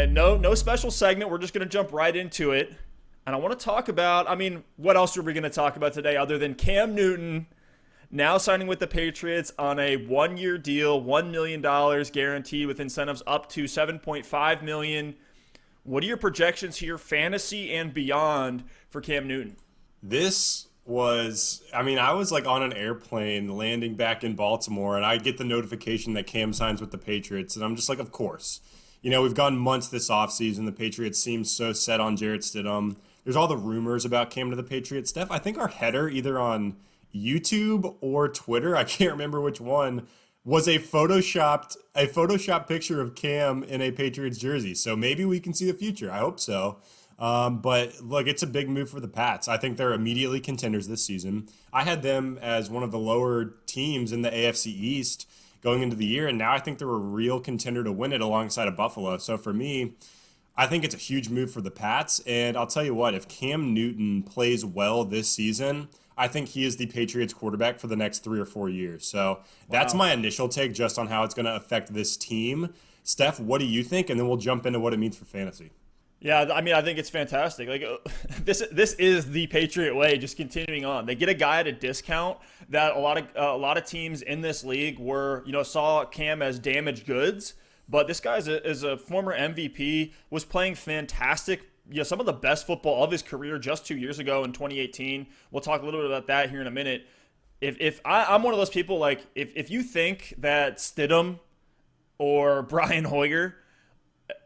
And no special segment. We're just going to jump right into it. And I want to talk about, what else are we going to talk about today other than Cam Newton now signing with the Patriots on a 1-year deal, $1 million guaranteed with incentives up to $7.5 million. What are your projections here, fantasy and beyond, for Cam Newton? This was, I was like on an airplane landing back in Baltimore, and I get the notification that Cam signs with the Patriots, and I'm just like, of course. We've gone months this offseason. The Patriots seem so set on Jarrett Stidham. There's all the rumors about Cam to the Patriots. Steph, I think our header either on YouTube or Twitter, I can't remember which one, was a photoshopped picture of Cam in a Patriots jersey. So maybe we can see the future. I hope so. But look, it's a big move for the Pats. I think they're immediately contenders this season. I had them as one of the lower teams in the AFC East going into the year, and now I think they're a real contender to win it alongside of Buffalo. So for me, I think it's a huge move for the Pats. And I'll tell you what, if Cam Newton plays well this season, I think he is the Patriots quarterback for the next 3 or 4 years. So that's my initial take just on how it's going to affect this team. Steph, what do you think? And then we'll jump into what it means for fantasy. Yeah, I think it's fantastic. Like this is the Patriot way. Just continuing on, they get a guy at a discount that a lot of teams in this league were saw Cam as damaged goods, but this guy is a former MVP, was playing fantastic. Some of the best football of his career just 2 years ago in 2018. We'll talk a little bit about that here in a minute. I'm one of those people, like if you think that Stidham or Brian Hoyer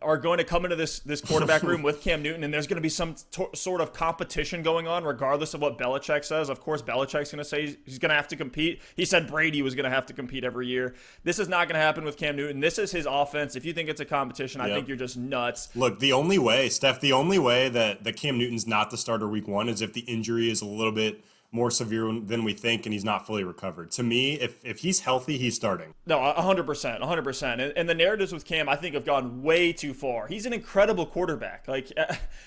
are going to come into this quarterback room with Cam Newton, and there's going to be some sort of competition going on, regardless of what Belichick says. Of course, Belichick's going to say he's going to have to compete. He said Brady was going to have to compete every year. This is not going to happen with Cam Newton. This is his offense. If you think it's a competition, I think you're just nuts. Look, the only way that Cam Newton's not the starter week 1 is if the injury is a little bit more severe than we think and he's not fully recovered. To me, if he's healthy, he's starting. No, 100%, 100%. And the narratives with Cam, I think, have gone way too far. He's an incredible quarterback. Like,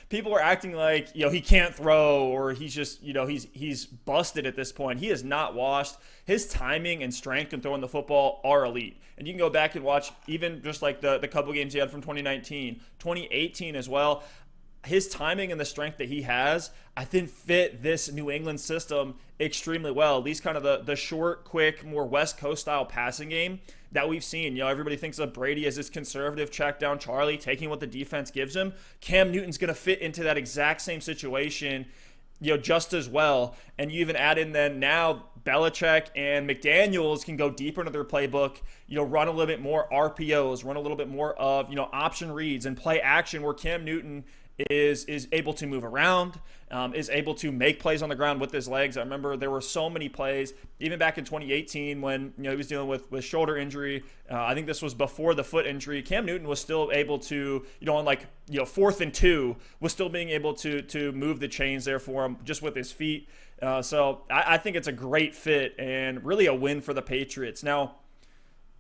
people are acting like, he can't throw, or he's just, he's busted at this point. He is not washed. His timing and strength in throwing the football are elite. And you can go back and watch even just like the couple games he had from 2019, 2018 as well. His timing and the strength that he has, I think, fit this New England system extremely well. At least kind of the short, quick, more West Coast style passing game that we've seen. Everybody thinks of Brady as this conservative check down Charlie, taking what the defense gives him. Cam Newton's going to fit into that exact same situation, just as well. And you even add in then now Belichick and McDaniels can go deeper into their playbook, run a little bit more RPOs, run a little bit more of, option reads and play action, where Cam Newton is able to move around, is able to make plays on the ground with his legs. I remember there were so many plays, even back in 2018 when he was dealing with shoulder injury. I think this was before the foot injury. Cam Newton was still able to, on 4th and 2, was still being able to move the chains there for him just with his feet. So I think it's a great fit and really a win for the Patriots. Now,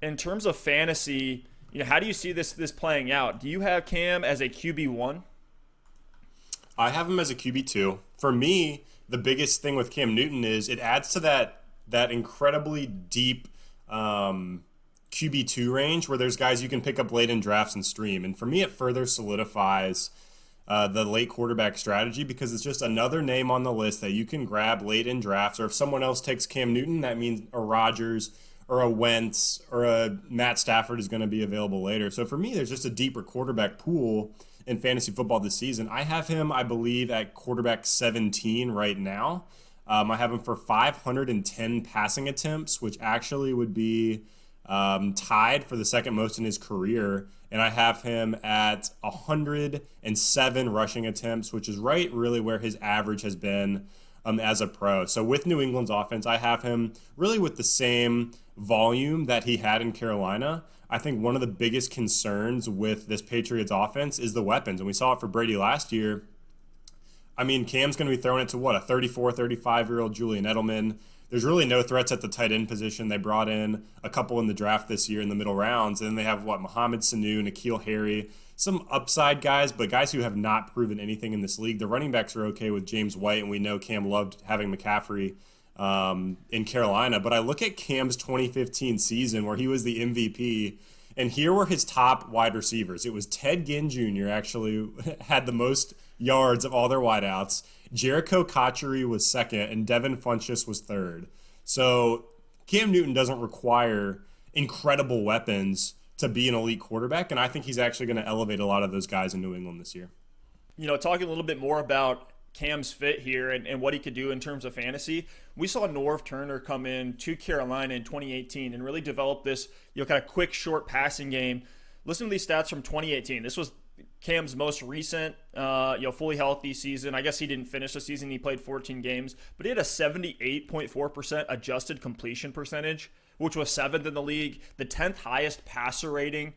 in terms of fantasy, how do you see this playing out? Do you have Cam as a QB1? I have him as a QB2. For me, the biggest thing with Cam Newton is it adds to that incredibly deep QB2 range where there's guys you can pick up late in drafts and stream. And for me, it further solidifies the late quarterback strategy because it's just another name on the list that you can grab late in drafts. Or if someone else takes Cam Newton, that means a Rodgers or a Wentz or a Matt Stafford is going to be available later. So for me, there's just a deeper quarterback pool in fantasy football this season. I have him, I believe, at quarterback 17 right now. I have him for 510 passing attempts, which actually would be tied for the second most in his career. And I have him at 107 rushing attempts, which is right really where his average has been as a pro. So with New England's offense, I have him really with the same volume that he had in Carolina. I think one of the biggest concerns with this Patriots offense is the weapons. And we saw it for Brady last year. Cam's going to be throwing it to a 34, 35-year-old Julian Edelman. There's really no threats at the tight end position. They brought in a couple in the draft this year in the middle rounds. And then they have, Mohamed Sanu, N'Keal Harry, some upside guys, but guys who have not proven anything in this league. The running backs are okay with James White, and we know Cam loved having McCaffrey in Carolina. But I look at Cam's 2015 season where he was the MVP And here were his top wide receivers. It was Ted Ginn Jr. actually had the most yards of all their wideouts. Jericho Cotchery was second, and Devin Funchess was third. So Cam Newton doesn't require incredible weapons to be an elite quarterback, and I think he's actually going to elevate a lot of those guys in New England this year. Talking a little bit more about Cam's fit here and what he could do in terms of fantasy. We saw Norv Turner come in to Carolina in 2018 and really develop this, kind of quick, short passing game. Listen to these stats from 2018. This was Cam's most recent, fully healthy season. I guess he didn't finish the season. He played 14 games, but he had a 78.4% adjusted completion percentage, which was 7th in the league, the 10th highest passer rating.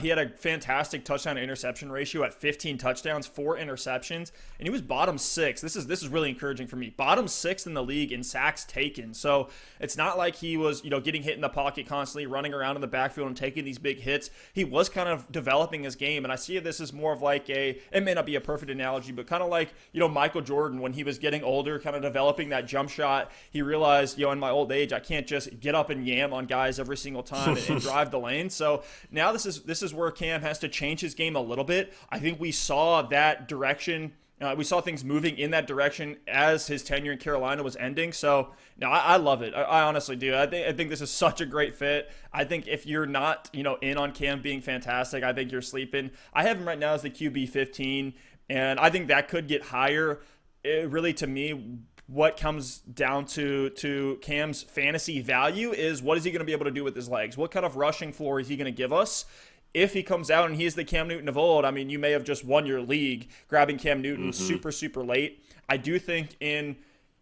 He had a fantastic touchdown to interception ratio at 15 touchdowns, 4 interceptions, and he was bottom 6. This is really encouraging for me. Bottom 6 in the league in sacks taken. So it's not like he was, getting hit in the pocket constantly, running around in the backfield and taking these big hits. He was kind of developing his game, and I see this as more of like it may not be a perfect analogy, but kind of like, Michael Jordan when he was getting older, kind of developing that jump shot. He realized, in my old age, I can't just get up and yam on guys every single time and drive the lane. So now this is where Cam has to change his game a little bit. I think we saw that direction. We saw things moving in that direction as his tenure in Carolina was ending. So, no, I love it. I honestly do. I think this is such a great fit. I think if you're not, in on Cam being fantastic, I think you're sleeping. I have him right now as the QB 15, and I think that could get higher. Really, to me, what comes down to Cam's fantasy value is what is he going to be able to do with his legs? What kind of rushing floor is he going to give us? If he comes out and he's the Cam Newton of old, I mean, you may have just won your league grabbing Cam Newton super, super late. I do think in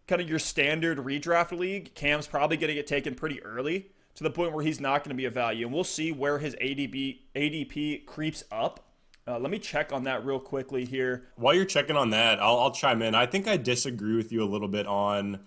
kind of your standard redraft league, Cam's probably going to get taken pretty early to the point where he's not going to be a value. And we'll see where his ADP creeps up. Let me check on that real quickly here. While you're checking on that, I'll chime in. I think I disagree with you a little bit on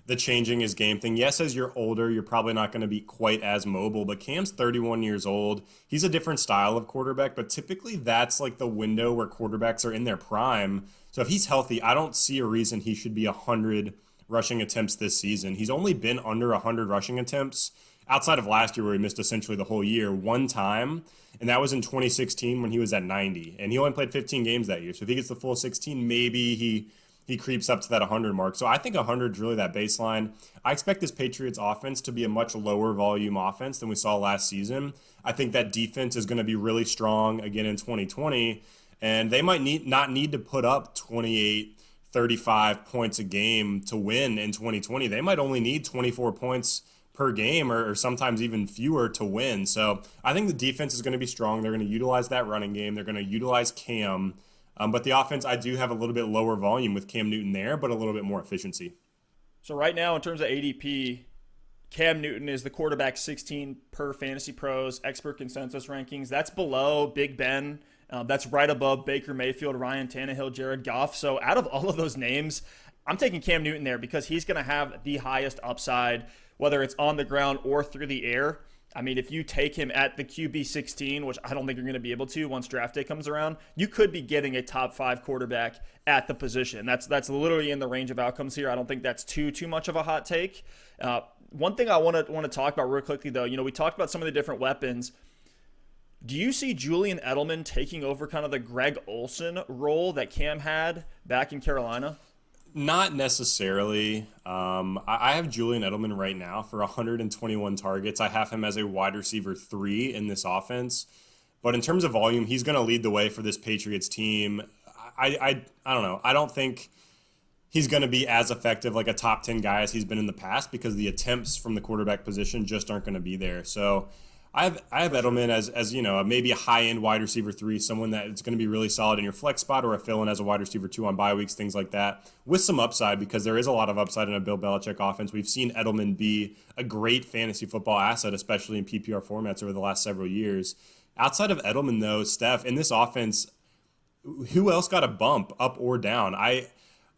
the changing his game thing. Yes, as you're older, you're probably not going to be quite as mobile, but Cam's 31 years old. He's a different style of quarterback, but typically that's like the window where quarterbacks are in their prime. So if he's healthy, I don't see a reason he should be 100 rushing attempts this season. He's only been under 100 rushing attempts outside of last year where he missed essentially the whole year one time, and that was in 2016 when he was at 90. And he only played 15 games that year. So if he gets the full 16, maybe he creeps up to that 100 mark. So I think 100 is really that baseline. I expect this Patriots offense to be a much lower volume offense than we saw last season. I think that defense is going to be really strong again in 2020, and they might not need to put up 28, 35 points a game to win in 2020. They might only need 24 points per game or sometimes even fewer to win. So I think the defense is going to be strong. They're going to utilize that running game. They're going to utilize Cam. But the offense, I do have a little bit lower volume with Cam Newton there, but a little bit more efficiency. So right now, in terms of ADP, Cam Newton is the quarterback 16 per Fantasy Pros expert consensus rankings. That's below Big Ben. That's right above Baker Mayfield, Ryan Tannehill, Jared Goff. So out of all of those names, I'm taking Cam Newton there because he's going to have the highest upside, whether it's on the ground or through the air. I mean, if you take him at the QB 16, which I don't think you're going to be able to once draft day comes around, you could be getting a top 5 quarterback at the position. That's literally in the range of outcomes here. I don't think that's too much of a hot take. One thing I want to talk about real quickly, though, we talked about some of the different weapons. Do you see Julian Edelman taking over kind of the Greg Olsen role that Cam had back in Carolina? Not necessarily. I have Julian Edelman right now for 121 targets. I have him as a wide receiver 3 in this offense. But in terms of volume, he's going to lead the way for this Patriots team. I don't know. I don't think he's going to be as effective like a top 10 guy as he's been in the past because the attempts from the quarterback position just aren't going to be there. So I have Edelman as maybe a high-end wide receiver 3, someone that is going to be really solid in your flex spot or a fill-in as a wide receiver 2 on bye weeks, things like that, with some upside because there is a lot of upside in a Bill Belichick offense. We've seen Edelman be a great fantasy football asset, especially in PPR formats over the last several years. Outside of Edelman, though, Steph, in this offense, who else got a bump up or down?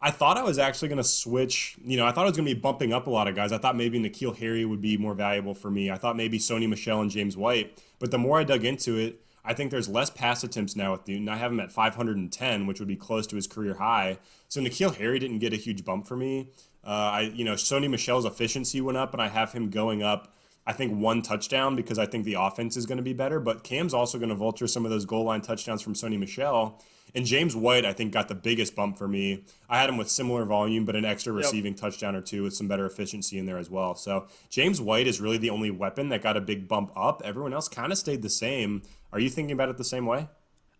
I thought I was actually going to switch. I thought I was going to be bumping up a lot of guys. I thought maybe N'Keal Harry would be more valuable for me. I thought maybe Sony Michel and James White. But the more I dug into it, I think there's less pass attempts now with Newton. I have him at 510, which would be close to his career high. So N'Keal Harry didn't get a huge bump for me. Sony Michel's efficiency went up, and I have him going up, I think one touchdown because I think the offense is going to be better. But Cam's also going to vulture some of those goal line touchdowns from Sony Michel. And James White, I think, got the biggest bump for me. I had him with similar volume, but an extra receiving touchdown or two with some better efficiency in there as well. So James White is really the only weapon that got a big bump up. Everyone else kind of stayed the same. Are you thinking about it the same way?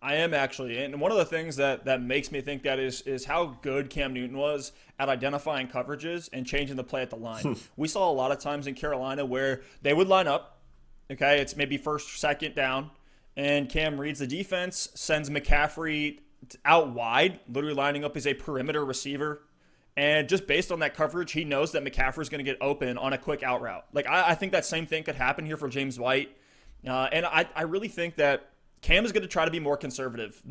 I am actually. And one of the things that makes me think that is how good Cam Newton was at identifying coverages and changing the play at the line. We saw a lot of times in Carolina where they would line up, okay, it's maybe first, second down, and Cam reads the defense, sends McCaffrey out wide, literally lining up as a perimeter receiver. And just based on that coverage, he knows that McCaffrey's going to get open on a quick out route. Like, I think that same thing could happen here for James White. And I really think that Cam is going to try to be more conservative.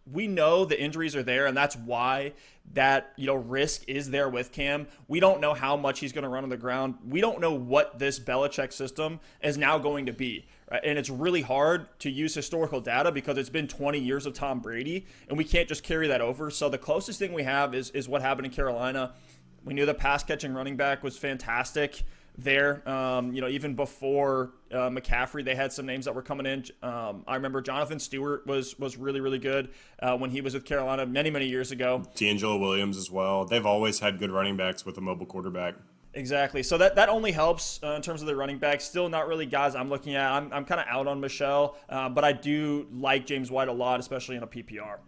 We know the injuries are there, and that's why that risk is there with Cam. We don't know how much he's going to run on the ground. We don't know what this Belichick system is now going to be, right? And it's really hard to use historical data because it's been 20 years of Tom Brady, and we can't just carry that over. So the closest thing we have is what happened in Carolina. We knew the pass catching running back was fantastic there. Even before McCaffrey, they had some names that were coming in. I remember Jonathan Stewart was really, really good when he was with Carolina many years ago. D'Angelo Williams as well. They've always had good running backs with a mobile quarterback. Exactly. So that only helps in terms of the running backs. Still not really guys I'm looking at. I'm kind of out on Michelle, but I do like James White a lot, especially in a PPR.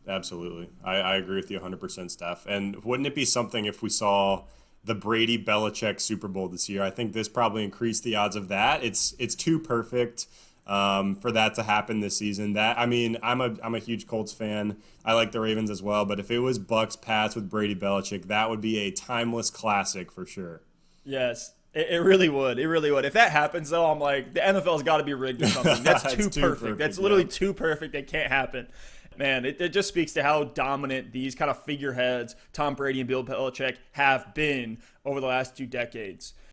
Absolutely. I agree with you 100%, Steph. And wouldn't it be something if we saw the Brady-Belichick Super Bowl this year? I think this probably increased the odds of that. It's too perfect for that to happen this season. I'm a huge Colts fan. I like the Ravens as well. But if it was Bucks Pats with Brady-Belichick, that would be a timeless classic for sure. Yes. It really would. It really would. If that happens, though, I'm like, the NFL's got to be rigged or something. That's too perfect. That's literally too perfect. It can't happen. Man, it just speaks to how dominant these kind of figureheads, Tom Brady and Bill Belichick, have been over the last 2 decades.